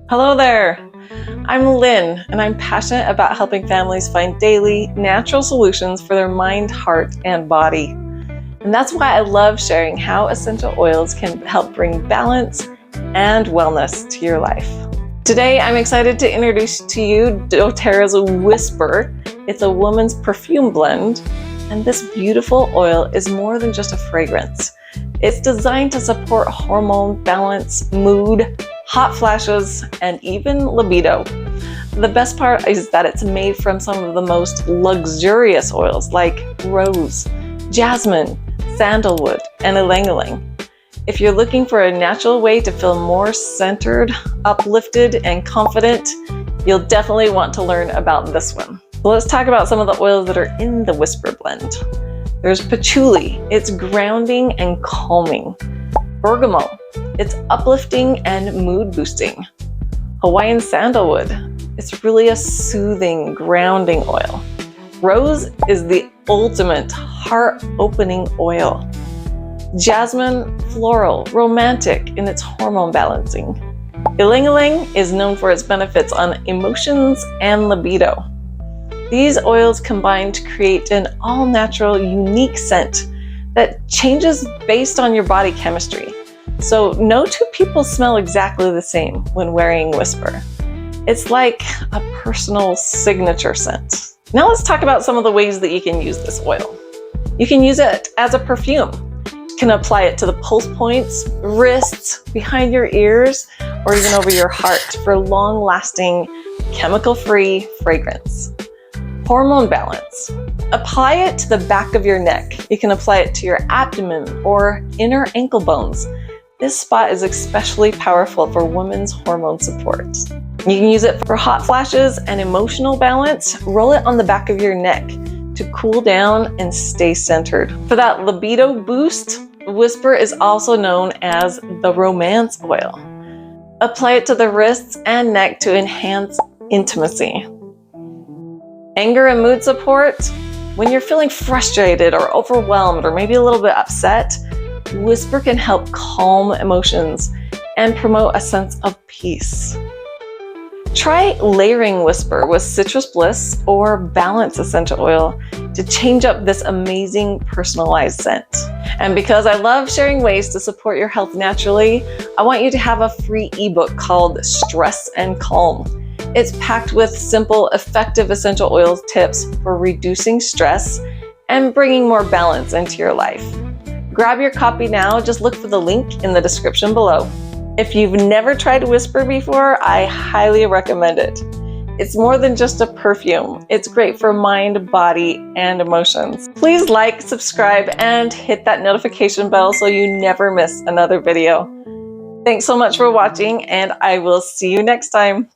Hello there! I'm Lynn, and I'm passionate about helping families find daily, natural solutions for their mind, heart, and body. And that's why I love sharing how essential oils can help bring balance and wellness to your life. Today, I'm excited to introduce to you doTERRA's Whisper. It's a woman's perfume blend, and this beautiful oil is more than just a fragrance. It's designed to support hormone balance, mood, hot flashes, and even libido. The best part is that it's made from some of the most luxurious oils like rose, jasmine, sandalwood, and ylang-ylang. If you're looking for a natural way to feel more centered, uplifted, and confident, you'll definitely want to learn about this one. So let's talk about some of the oils that are in the Whisper blend. There's patchouli, it's grounding and calming. Bergamot, it's uplifting and mood boosting. Hawaiian sandalwood, it's really a soothing, grounding oil. Rose is the ultimate heart-opening oil. Jasmine, floral, romantic in its hormone balancing. Ylang-ylang is known for its benefits on emotions and libido. These oils combine to create an all-natural, unique scent that changes based on your body chemistry. So no two people smell exactly the same when wearing Whisper. It's like a personal signature scent. Now let's talk about some of the ways that you can use this oil. You can use it as a perfume. You can apply it to the pulse points, wrists, behind your ears, or even over your heart for long-lasting, chemical-free fragrance. Hormone balance. Apply it to the back of your neck. You can apply it to your abdomen or inner ankle bones. This spot is especially powerful for women's hormone support. You can use it for hot flashes and emotional balance. Roll it on the back of your neck to cool down and stay centered. For that libido boost, Whisper is also known as the romance oil. Apply it to the wrists and neck to enhance intimacy. Anger and mood support. When you're feeling frustrated or overwhelmed or maybe a little bit upset, Whisper can help calm emotions and promote a sense of peace. Try layering Whisper with citrus bliss or balance essential oil to change up this amazing personalized scent. And because I love sharing ways to support your health naturally, I want you to have a free ebook called Stress and Calm. It's packed with simple, effective essential oils tips for reducing stress and bringing more balance into your life. Grab your copy now. Just look for the link in the description below. If you've never tried Whisper before, I highly recommend it. It's more than just a perfume. It's great for mind, body, and emotions. Please like, subscribe, and hit that notification bell so you never miss another video. Thanks so much for watching, and I will see you next time.